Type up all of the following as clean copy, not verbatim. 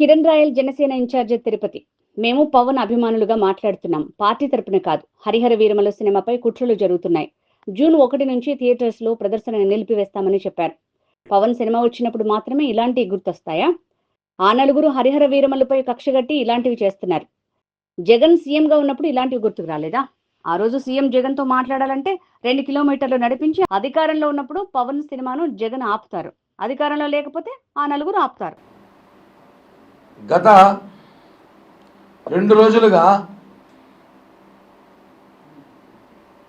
Kiran Rayal Janasena incharge Tirupati. మేము పవన్ అభిమానులుగా మాట్లాడుతున్నాం. పార్టీ తరపున కాదు. హరిహర వీరమలు సినిమాపై కుట్రలు జరుగుతున్నాయి. జూన్ 1 నుంచి థియేటర్స్ లో ప్రదర్శన నిలిపివేస్తామని చెప్పారు. పవన్ సినిమా వచ్చినప్పుడు మాత్రమే ఇలాంటివి గుర్తొస్తాయా? ఆ నలుగురు హరిహర వీరమలపై కక్షగట్టి ఇలాంటివి చేస్తున్నారు. జగన్ సీఎంగా ఉన్నప్పుడు ఇలాంటివి గుర్తుకు రాలేదా? ఆ రోజు సీఎం జగన్ తో మాట్లాడాలంటే 2 కిలోమీటర్లు నడిపించి, అధికారంలో ఉన్నప్పుడు పవన్ సినిమాను జగన్ ఆపుతారు. అధికారంలో లేకపోతే ఆ నలుగురు ఆపుతారు. గత 2 రోజులుగా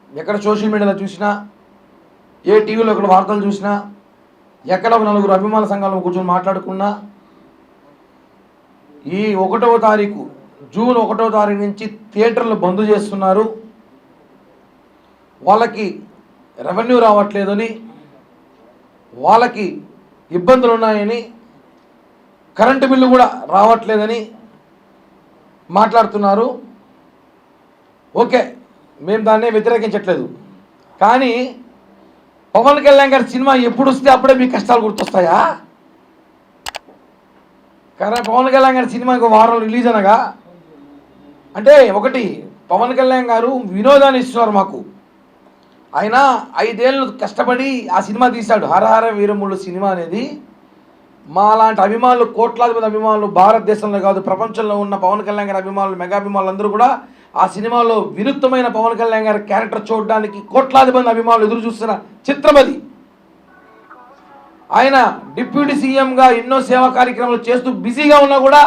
ఎక్కడ సోషల్ మీడియాలో చూసినా, ఏ టీవీలో ఒకటి వార్తలు చూసినా, ఎక్కడ ఒక నలుగురు అభిమాన సంఘాలను కూర్చొని మాట్లాడుకున్నా, ఈ 1వ తారీఖు జూన్ 1వ తారీఖు నుంచి థియేటర్లు బంద్ చేస్తున్నారు, వాళ్ళకి రెవెన్యూ రావట్లేదని, వాళ్ళకి ఇబ్బందులు ఉన్నాయని, కరెంటు బిల్లు కూడా రావట్లేదని మాట్లాడుతున్నారు. ఓకే, మేము దాన్ని వ్యతిరేకించట్లేదు. కానీ పవన్ కళ్యాణ్ గారి సినిమా ఎప్పుడు వస్తే అప్పుడే మీ కష్టాలు గుర్తొస్తాయా? కానీ పవన్ కళ్యాణ్ గారి సినిమా ఇంకో వారం రిలీజ్ అనగా, అంటే ఒకటి పవన్ కళ్యాణ్ గారు వినోదాన్ని ఇస్తున్నారు మాకు. ఆయన 5 ఏళ్ళు కష్టపడి ఆ సినిమా తీశాడు. హరహర వీరములు సినిమా అనేది మా లాంటి అభిమానులు, కోట్లాది మంది అభిమానులు, భారతదేశంలో కాదు ప్రపంచంలో ఉన్న పవన్ కళ్యాణ్ గారి అభిమానులు, మెగా అభిమానులు అందరూ కూడా ఆ సినిమాలో వినూత్నమైన పవన్ కళ్యాణ్ గారి క్యారెక్టర్ చూడడానికి కోట్లాది మంది అభిమానులు ఎదురు చూస్తున్న చిత్రం అది. ఆయన డిప్యూటీ సీఎంగా ఎన్నో సేవా కార్యక్రమాలు చేస్తూ బిజీగా ఉన్నా కూడా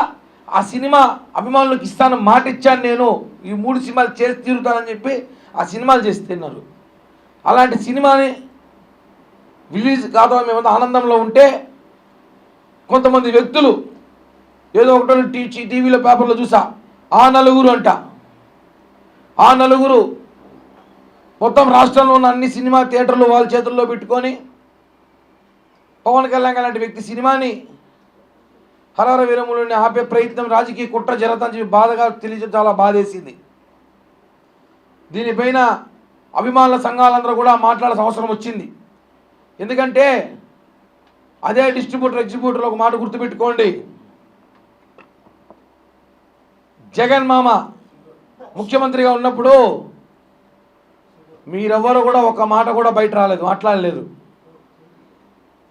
ఆ సినిమా అభిమానులకు ఇస్తాను, మాట ఇచ్చాను, నేను ఈ 3 సినిమాలు చేసి తీరుతానని చెప్పి ఆ సినిమాలు చేస్తున్నారు. అలాంటి సినిమాని రిలీజ్ కాదు మేమంతా ఆనందంలో ఉంటే, కొంతమంది వ్యక్తులు ఏదో ఒకటో టీవీలో పేపర్లో చూసా, ఆ నలుగురు అంట. ఆ నలుగురు మొత్తం రాష్ట్రంలో ఉన్న అన్ని సినిమా థియేటర్లు వాళ్ళ చేతుల్లో పెట్టుకొని పవన్ కళ్యాణ్ లాంటి వ్యక్తి సినిమాని హరహర వీరములని ఆపే ప్రయత్నం, రాజకీయ కుట్ర జరుగుతుందని చెప్పి బాధగా తెలియజేయడం చాలా బాధేసింది. దీనిపైన అభిమానుల సంఘాలందరూ కూడా మాట్లాడాల్సిన అవసరం వచ్చింది. ఎందుకంటే అదే డిస్ట్రిబ్యూటర్ ఎగ్జిబ్యూటర్లు ఒక మాట గుర్తుపెట్టుకోండి, జగన్ మామ ముఖ్యమంత్రిగా ఉన్నప్పుడు మీరెవ్వరు కూడా ఒక మాట కూడా బయట రాలేదు, మాట్లాడలేదు.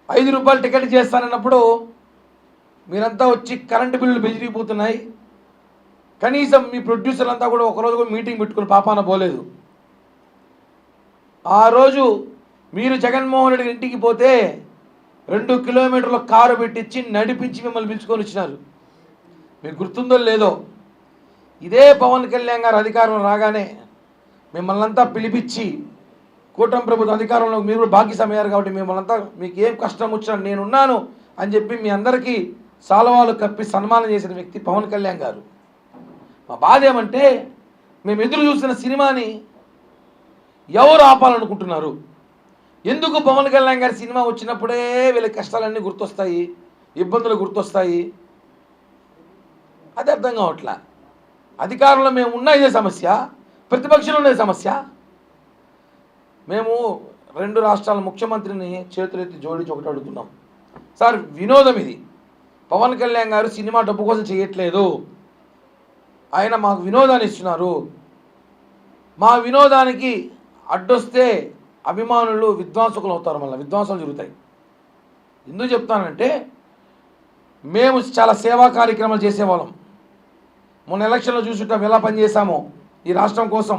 5 రూపాయలు టికెట్ చేస్తానన్నప్పుడు మీరంతా వచ్చి కరెంటు బిల్లులు బెదిరిపోతున్నాయి, కనీసం మీ ప్రొడ్యూసర్లు అంతా కూడా ఒకరోజు కూడా మీటింగ్ పెట్టుకుని పాపాన పోలేదు. ఆ రోజు మీరు జగన్మోహన్ రెడ్డి ఇంటికి పోతే 2 కిలోమీటర్ల కారు పెట్టించి నడిపించి మిమ్మల్ని పిలుచుకొని వచ్చినారు. మీకు గుర్తుందో లేదో, ఇదే పవన్ కళ్యాణ్ గారు అధికారంలో రాగానే మిమ్మల్ని అంతా పిలిపించి, కూటమి ప్రభుత్వం అధికారంలో మీరు కూడా భాగ్యసమయ్యారు కాబట్టి మిమ్మల్ని అంతా మీకు ఏం కష్టం వచ్చినా నేనున్నాను అని చెప్పి మీ అందరికీ సాలవాలు కప్పి సన్మానం చేసిన వ్యక్తి పవన్ కళ్యాణ్ గారు. మా బాధ ఏమంటే, మేము ఎదురు చూసిన సినిమాని ఎవరు ఆపాలనుకుంటున్నారు? ఎందుకు పవన్ కళ్యాణ్ గారి సినిమా వచ్చినప్పుడే వీళ్ళ కష్టాలన్నీ గుర్తొస్తాయి, ఇబ్బందులు గుర్తొస్తాయి? అది అర్థం కావట్లా. అధికారంలో మేము ఉన్న ఇదే సమస్య, ప్రతిపక్షంలో ఉన్నదే సమస్య. మేము 2 రాష్ట్రాల ముఖ్యమంత్రిని చేతులెత్తి జోడించి ఒకటి అడుగుతున్నాం. సార్, వినోదం ఇది. పవన్ కళ్యాణ్ గారు సినిమా డబ్బు కోసం చేయట్లేదు, ఆయన మాకు వినోదాన్ని ఇస్తున్నారు. మా వినోదానికి అడ్డొస్తే అభిమానులు విధ్వంసకులు అవుతారు, మళ్ళీ విధ్వంసాలు జరుగుతాయి. ఎందుకు చెప్తానంటే, మేము చాలా సేవా కార్యక్రమాలు చేసేవాళ్ళం. మొన్న ఎలక్షన్లో చూసుంటాం ఎలా పనిచేసామో ఈ రాష్ట్రం కోసం.